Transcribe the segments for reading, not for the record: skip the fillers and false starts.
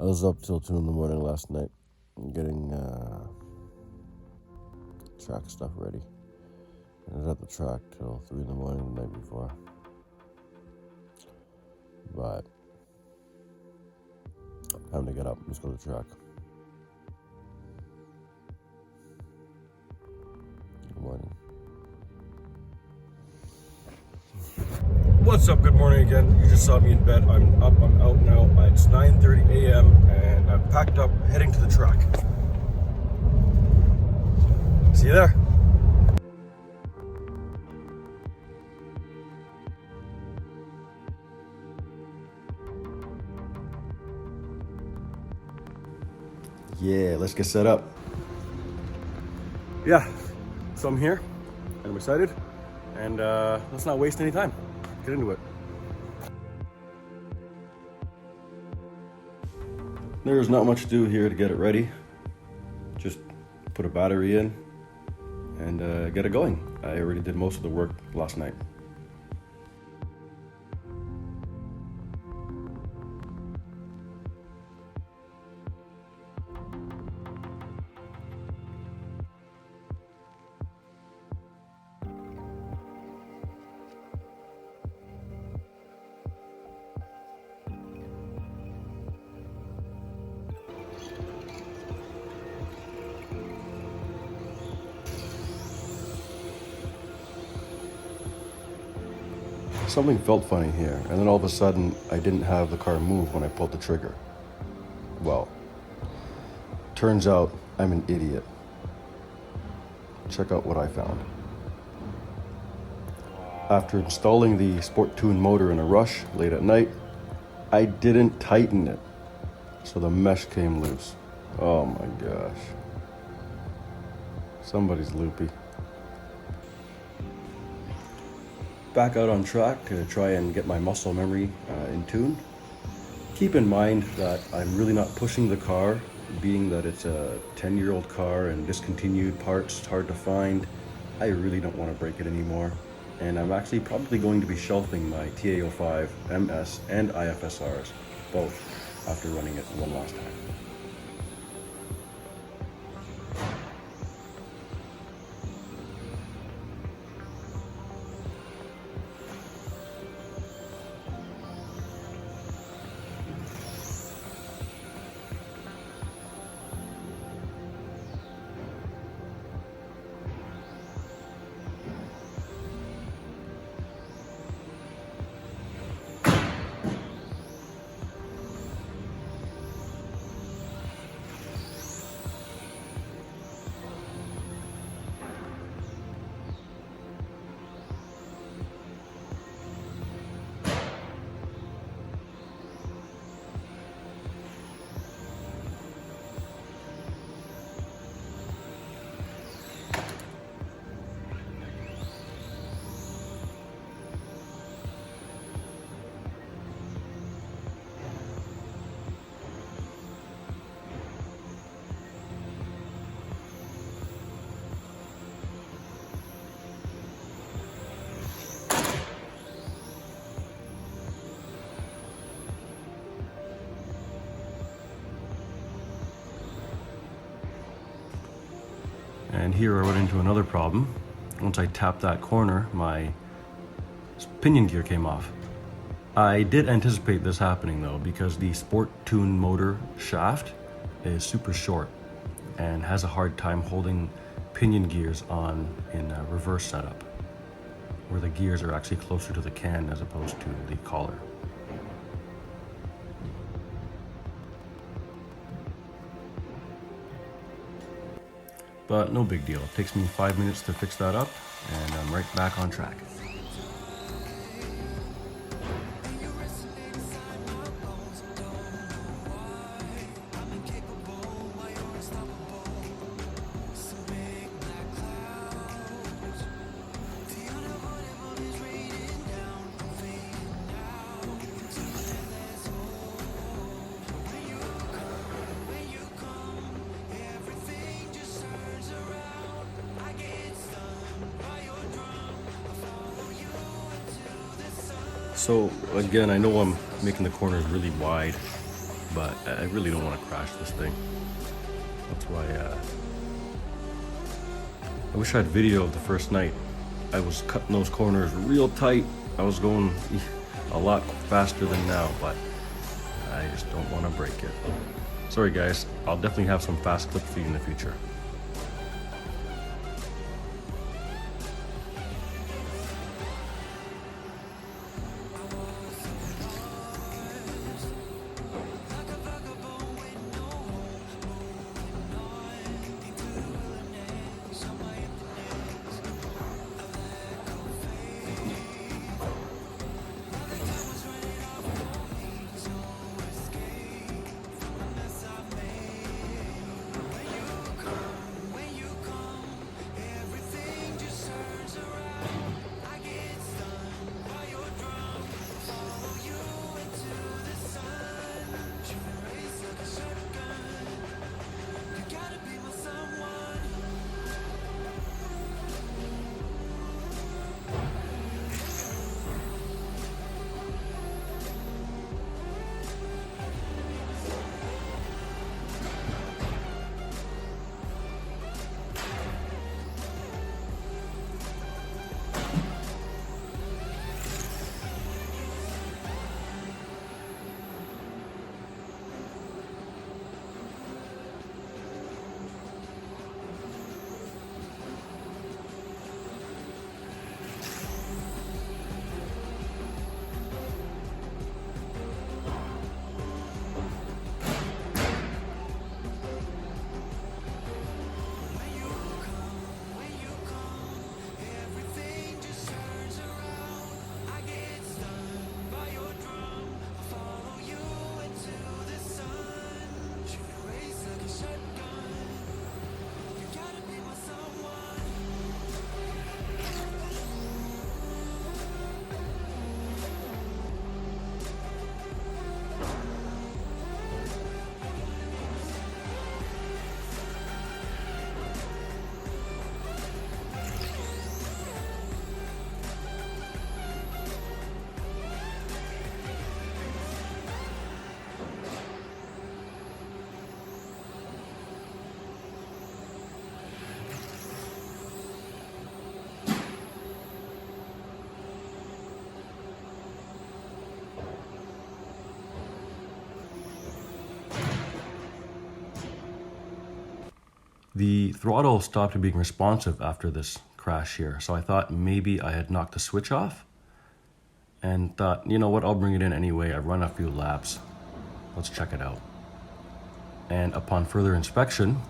I was up till 2 in the morning last night getting track stuff ready. I was at the track till 3 in the morning the night before. But time to get up. Let's go to the track. Good morning. What's up? Good morning again. You just saw me in bed. I'm up. I'm out now. It's 9:30 a.m. and I'm packed up, heading to the track. See you there. Yeah, let's get set up. Yeah, so I'm here and I'm excited, and let's not waste any time. Get into it. There's not much to do here to get it ready. Just put a battery in and get it going. I already did most of the work last night. Something felt funny here, and then all of a sudden, I didn't have the car move when I pulled the trigger. Well, turns out I'm an idiot. Check out what I found. After installing the Sport Tune motor in a rush late at night, I didn't tighten it, so the mesh came loose. Oh my gosh. Somebody's loopy. Back out on track to try and get my muscle memory in tune. Keep in mind that I'm really not pushing the car, being that it's a 10-year-old car and discontinued parts, it's hard to find. I really don't want to break it anymore. And I'm actually probably going to be shelving my TA05, MS, and IFSRs, both, after running it one last time. And here I run into another problem. Once I tapped that corner, my pinion gear came off. I did anticipate this happening though, because the Sport Tune motor shaft is super short and has a hard time holding pinion gears on in a reverse setup, where the gears are actually closer to the can as opposed to the collar. But no big deal. It takes me 5 minutes to fix that up, and I'm right back on track. So again, I know I'm making the corners really wide, but I really don't want to crash this thing. That's why I wish I had video of the first night. I was cutting those corners real tight. I was going a lot faster than now, but I just don't want to break it. Sorry guys, I'll definitely have some fast clips for you in the future. The throttle stopped being responsive after this crash here, so I thought maybe I had knocked the switch off and thought, you know what, I'll bring it in anyway. I've run a few laps. Let's check it out. And upon further inspection,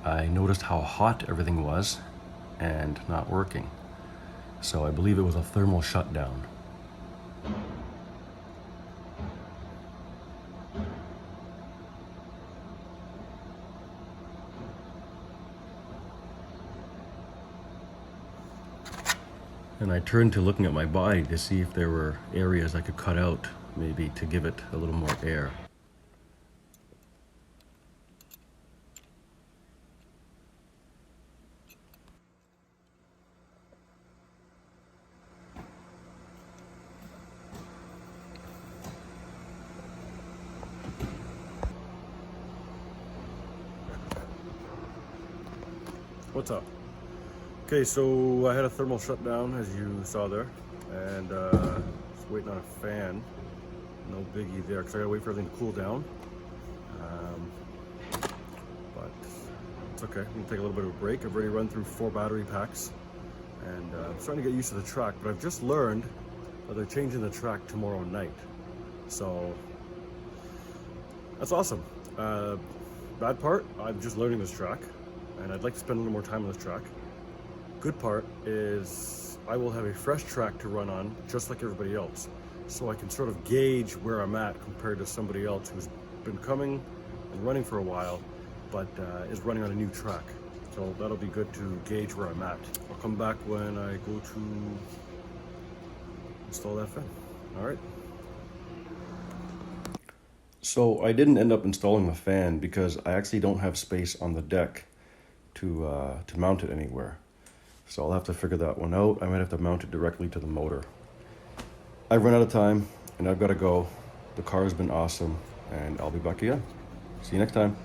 I noticed how hot everything was and not working. So I believe it was a thermal shutdown. And I turned to looking at my body to see if there were areas I could cut out, maybe to give it a little more air. What's up? Okay, so I had a thermal shutdown, as you saw there, and just waiting on a fan. No biggie there, because I gotta wait for everything to cool down. But it's okay. I'm gonna take a little bit of a break. I've already run through 4 battery packs, and I'm starting to get used to the track. But I've just learned that they're changing the track tomorrow night, so that's awesome. Bad part, I'm just learning this track, and I'd like to spend a little more time on this track. Good part is I will have a fresh track to run on, just like everybody else. So I can sort of gauge where I'm at compared to somebody else who's been coming and running for a while, but is running on a new track. So that'll be good to gauge where I'm at. I'll come back when I go to install that fan. All right. So I didn't end up installing the fan because I actually don't have space on the deck to mount it anywhere. So I'll have to figure that one out. I might have to mount it directly to the motor. I've run out of time and I've got to go. The car has been awesome. and I'll be back again. See you next time.